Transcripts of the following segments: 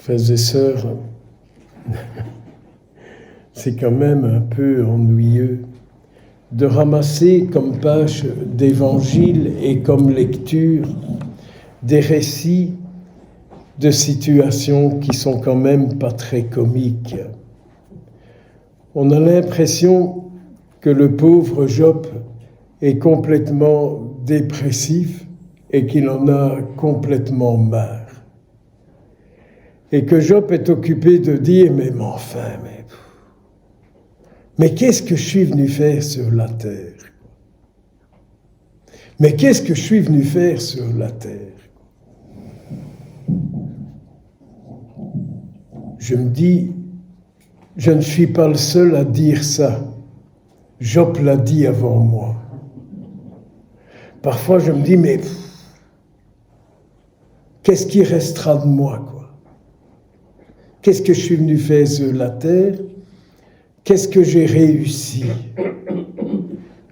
Frères et sœurs, c'est quand même un peu ennuyeux de ramasser comme page d'évangile et comme lecture des récits de situations qui sont quand même pas très comiques. On a l'impression que le pauvre Job est complètement dépressif et qu'il en a complètement marre. Et que Job est occupé de dire, mais qu'est-ce que je suis venu faire sur la terre? Mais qu'est-ce que je suis venu faire sur la terre? Je me dis, je ne suis pas le seul à dire ça. Job l'a dit avant moi. Parfois, je me dis, mais qu'est-ce qui restera de moi, quoi? Qu'est-ce que je suis venu faire sur la terre? Qu'est-ce que j'ai réussi?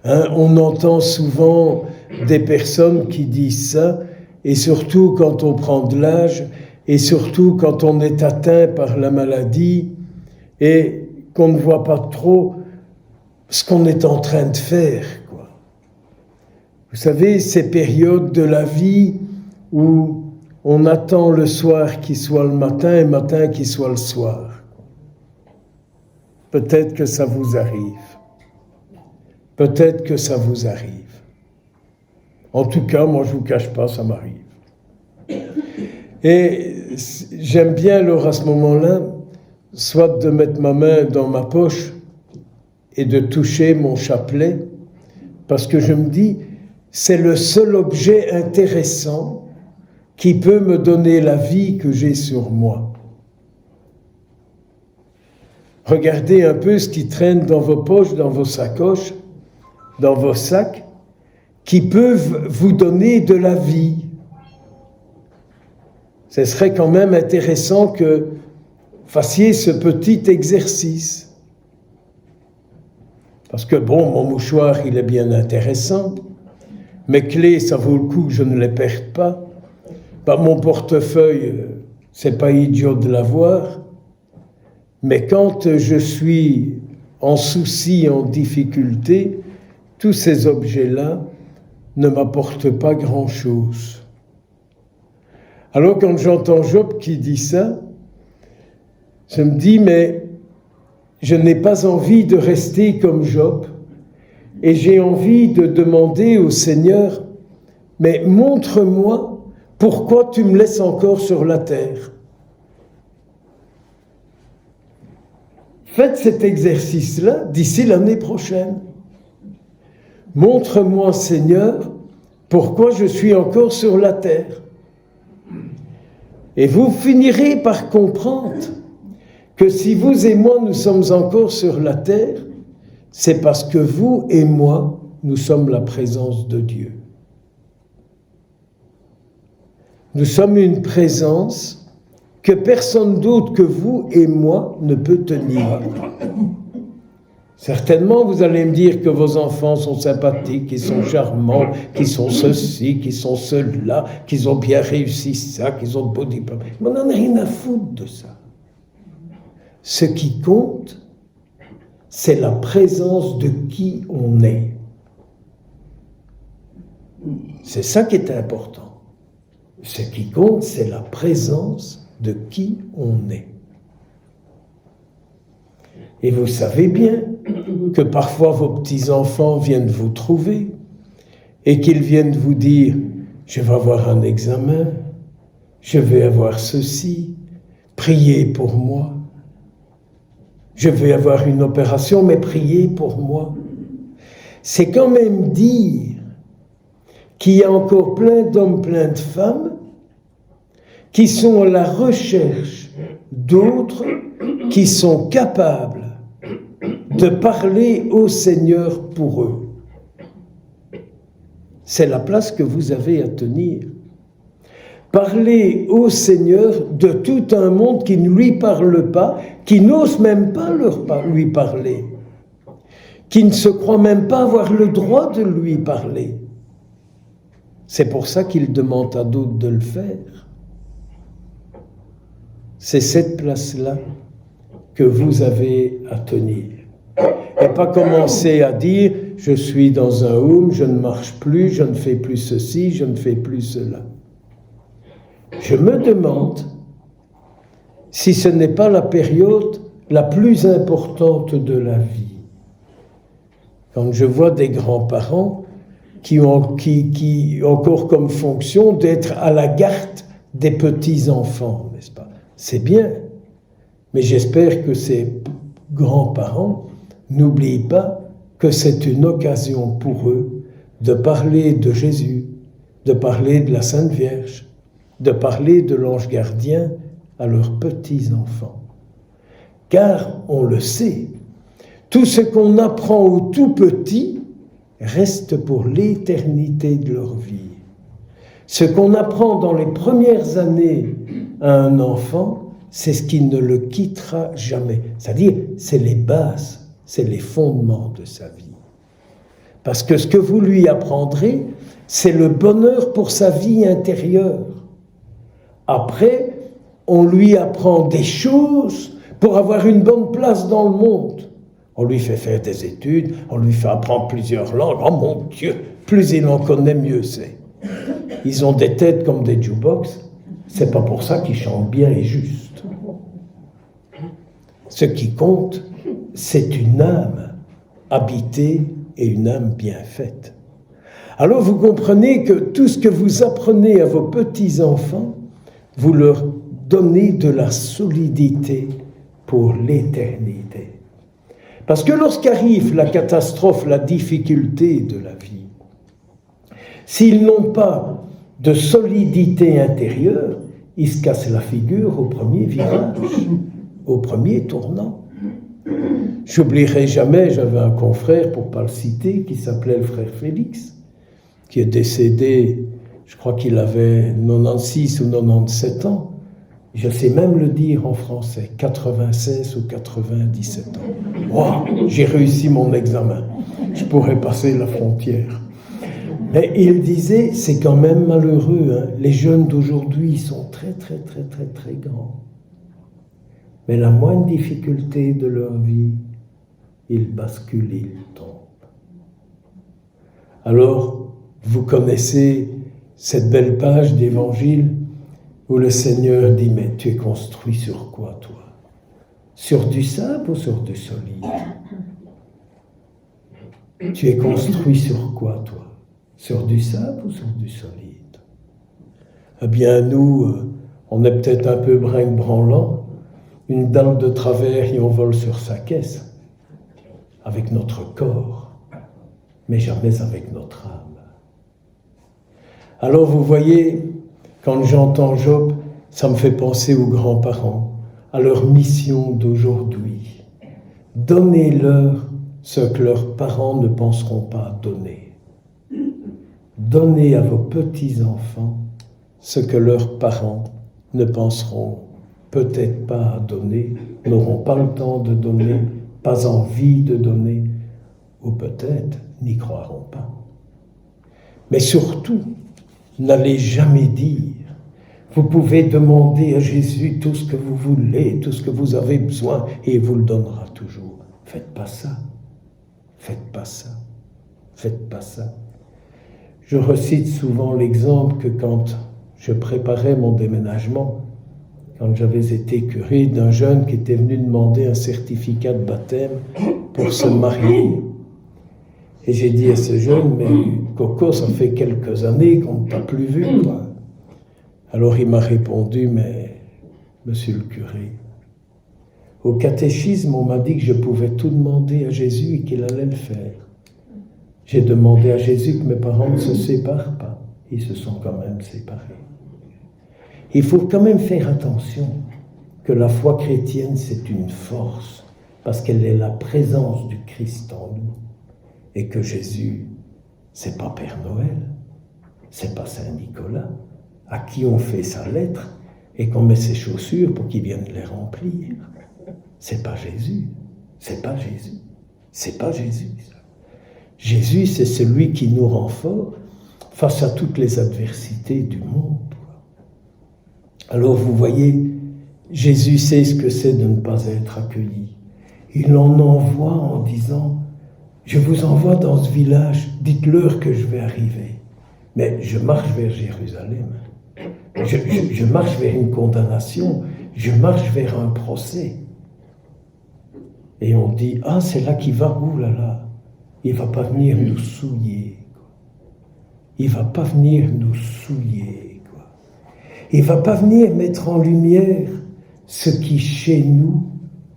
On entend souvent des personnes qui disent ça, et surtout quand on prend de l'âge, et surtout quand on est atteint par la maladie, et qu'on ne voit pas trop ce qu'on est en train de faire, quoi. Vous savez, ces périodes de la vie où on attend le soir qui soit le matin et le matin qui soit le soir. Peut-être que ça vous arrive. Peut-être que ça vous arrive. En tout cas, moi, je ne vous cache pas, ça m'arrive. Et j'aime bien, alors, à ce moment-là, soit de mettre ma main dans ma poche et de toucher mon chapelet, parce que je me dis, c'est le seul objet intéressant qui peut me donner la vie que j'ai sur moi. Regardez un peu ce qui traîne dans vos poches, dans vos sacoches, dans vos sacs, qui peuvent vous donner de la vie. Ce serait quand même intéressant que vous fassiez ce petit exercice. Parce que mon mouchoir, il est bien intéressant. Mes clés, ça vaut le coup que je ne les perde pas. Mon portefeuille, c'est pas idiot de l'avoir. Mais quand je suis en souci, en difficulté, tous ces objets-là ne m'apportent pas grand-chose. Alors quand j'entends Job qui dit ça, je me dis, mais je n'ai pas envie de rester comme Job, et j'ai envie de demander au Seigneur, mais montre-moi pourquoi tu me laisses encore sur la terre. Faites cet exercice-là d'ici l'année prochaine. Montre-moi, Seigneur, pourquoi je suis encore sur la terre. Et vous finirez par comprendre que si vous et moi, nous sommes encore sur la terre, c'est parce que vous et moi, nous sommes la présence de Dieu. Nous sommes une présence que personne d'autre que vous et moi ne peut tenir. Certainement, vous allez me dire que vos enfants sont sympathiques, qu'ils sont charmants, qu'ils sont ceci, qu'ils sont cela, qu'ils ont bien réussi ça, qu'ils ont de beaux diplômes. Mais on n'en a rien à foutre de ça. Ce qui compte, c'est la présence de qui on est. C'est ça qui est important. Ce qui compte, c'est la présence de qui on est. Et vous savez bien que parfois vos petits-enfants viennent vous trouver et qu'ils viennent vous dire « Je vais avoir un examen, je vais avoir ceci, priez pour moi. Je vais avoir une opération, mais priez pour moi. » C'est quand même dire qu'il y a encore plein d'hommes, plein de femmes qui sont à la recherche d'autres qui sont capables de parler au Seigneur pour eux. C'est la place que vous avez à tenir. Parler au Seigneur de tout un monde qui ne lui parle pas, qui n'ose même pas lui parler, qui ne se croit même pas avoir le droit de lui parler. C'est pour ça qu'il demande à d'autres de le faire. c'est cette place-là que vous avez à tenir. Et pas commencer à dire « je suis dans un home, je ne marche plus, je ne fais plus ceci, je ne fais plus cela ». Je me demande si ce n'est pas la période la plus importante de la vie. Quand je vois des grands-parents qui ont encore comme fonction d'être à la garde des petits-enfants, n'est-ce pas? C'est bien, mais j'espère que ces grands-parents n'oublient pas que c'est une occasion pour eux de parler de Jésus, de parler de la Sainte Vierge, de parler de l'ange gardien à leurs petits-enfants. Car, on le sait, tout ce qu'on apprend aux tout petits reste pour l'éternité de leur vie. Ce qu'on apprend dans les premières années à un enfant, c'est ce qui ne le quittera jamais. C'est-à-dire, c'est les bases, c'est les fondements de sa vie. Parce que ce que vous lui apprendrez, c'est le bonheur pour sa vie intérieure. Après, on lui apprend des choses pour avoir une bonne place dans le monde. On lui fait faire des études, on lui fait apprendre plusieurs langues. Oh mon Dieu, plus il en connaît, mieux c'est. Ils ont des têtes comme des jukebox, c'est pas pour ça qu'ils chantent bien et juste. Ce qui compte, c'est une âme habitée et une âme bien faite. Alors vous comprenez que tout ce que vous apprenez à vos petits-enfants, vous leur donnez de la solidité pour l'éternité. Parce que lorsqu'arrive la catastrophe, la difficulté de la vie, s'ils n'ont pas de solidité intérieure, ils se cassent la figure au premier virage, au premier tournant. J'oublierai jamais, j'avais un confrère, pour ne pas le citer, qui s'appelait le frère Félix, qui est décédé, je crois qu'il avait 96 ou 97 ans. Je sais même le dire en français, 96 ou 97 ans. Wow, j'ai réussi mon examen. Je pourrais passer la frontière. Mais il disait, c'est quand même malheureux, hein. Les jeunes d'aujourd'hui sont très, très, très, très, très grands. Mais la moindre difficulté de leur vie, ils basculent, ils tombent. Alors, vous connaissez cette belle page d'Évangile où le Seigneur dit, mais tu es construit sur quoi, toi? Sur du sable ou sur du solide? Tu es construit sur quoi, toi? Sur du sable ou sur du solide? Eh bien, nous, on est peut-être un peu brinque-branlant, une dalle de travers et on vole sur sa caisse, avec notre corps, mais jamais avec notre âme. Alors vous voyez, quand j'entends Job, ça me fait penser aux grands-parents, à leur mission d'aujourd'hui. Donnez-leur ce que leurs parents ne penseront pas donner. Donnez à vos petits-enfants ce que leurs parents ne penseront peut-être pas à donner, n'auront pas le temps de donner, pas envie de donner, ou peut-être n'y croiront pas. Mais surtout, n'allez jamais dire, vous pouvez demander à Jésus tout ce que vous voulez, tout ce que vous avez besoin, et il vous le donnera toujours. Faites pas ça. Faites pas ça. Faites pas ça. Je recite souvent l'exemple que quand je préparais mon déménagement, quand j'avais été curé, d'un jeune qui était venu demander un certificat de baptême pour se marier. Et j'ai dit à ce jeune, mais Coco, ça fait quelques années qu'on ne t'a plus vu, quoi. Alors il m'a répondu, mais monsieur le curé, au catéchisme, on m'a dit que je pouvais tout demander à Jésus et qu'il allait le faire. J'ai demandé à Jésus que mes parents ne se séparent pas. Ils se sont quand même séparés. Il faut quand même faire attention que la foi chrétienne, c'est une force, parce qu'elle est la présence du Christ en nous. Et que Jésus, c'est pas Père Noël, c'est pas Saint Nicolas, à qui on fait sa lettre et qu'on met ses chaussures pour qu'il vienne les remplir. C'est pas Jésus, c'est pas Jésus, c'est pas Jésus. Ça. Jésus, c'est celui qui nous rend forts face à toutes les adversités du monde. Alors vous voyez, Jésus sait ce que c'est de ne pas être accueilli. Il en envoie en disant, je vous envoie dans ce village, dites-leur que je vais arriver. Mais je marche vers Jérusalem. Je marche vers une condamnation. Je marche vers un procès. Et on dit, ah, c'est là qu'il va, ouh là là, il ne va pas venir nous souiller. Il ne va pas venir nous souiller. Il ne va pas venir mettre en lumière ce qui, chez nous,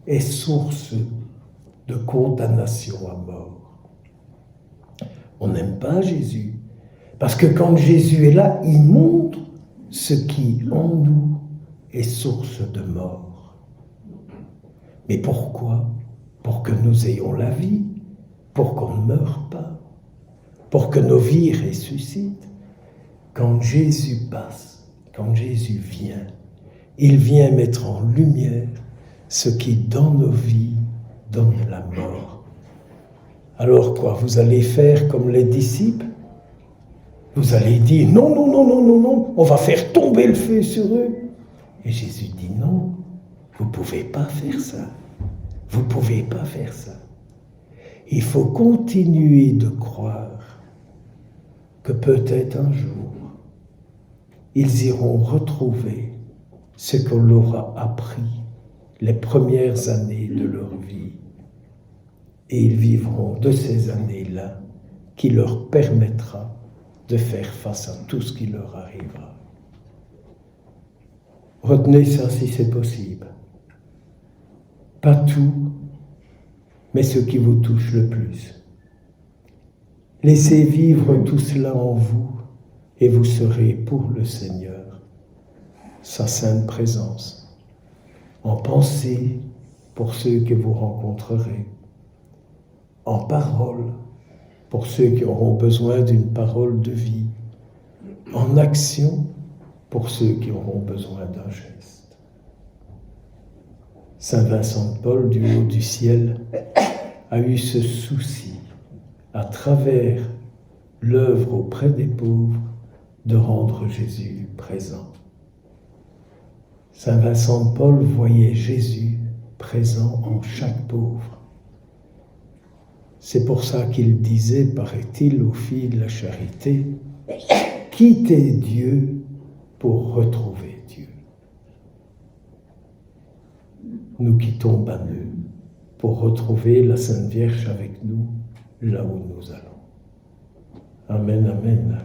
est source de condamnation à mort. On n'aime pas Jésus, parce que quand Jésus est là, il montre ce qui, en nous, est source de mort. Mais pourquoi ? Pour que nous ayons la vie, pour qu'on ne meure pas, pour que nos vies ressuscitent. Quand Jésus passe, quand Jésus vient, il vient mettre en lumière ce qui, dans nos vies, donne la mort. Alors quoi, vous allez faire comme les disciples ? Vous allez dire, non, non, non, non, non, non, on va faire tomber le feu sur eux. Et Jésus dit, non, vous ne pouvez pas faire ça. Vous ne pouvez pas faire ça. Il faut continuer de croire que peut-être un jour, ils iront retrouver ce qu'on leur a appris les premières années de leur vie. Et ils vivront de ces années-là qui leur permettra de faire face à tout ce qui leur arrivera. Retenez ça si c'est possible. Pas tout, mais ce qui vous touche le plus. Laissez vivre tout cela en vous et vous serez pour le Seigneur, sa sainte présence, en pensée pour ceux que vous rencontrerez, en parole pour ceux qui auront besoin d'une parole de vie, en action pour ceux qui auront besoin d'un geste. Saint Vincent de Paul, du haut du ciel, a eu ce souci, à travers l'œuvre auprès des pauvres, de rendre Jésus présent. Saint Vincent de Paul voyait Jésus présent en chaque pauvre. C'est pour ça qu'il disait, paraît-il, aux filles de la charité, « Quittez Dieu pour retrouver Dieu. » Nous quittons Banneux pour retrouver la Sainte Vierge avec nous, là où nous allons. Amen, amen.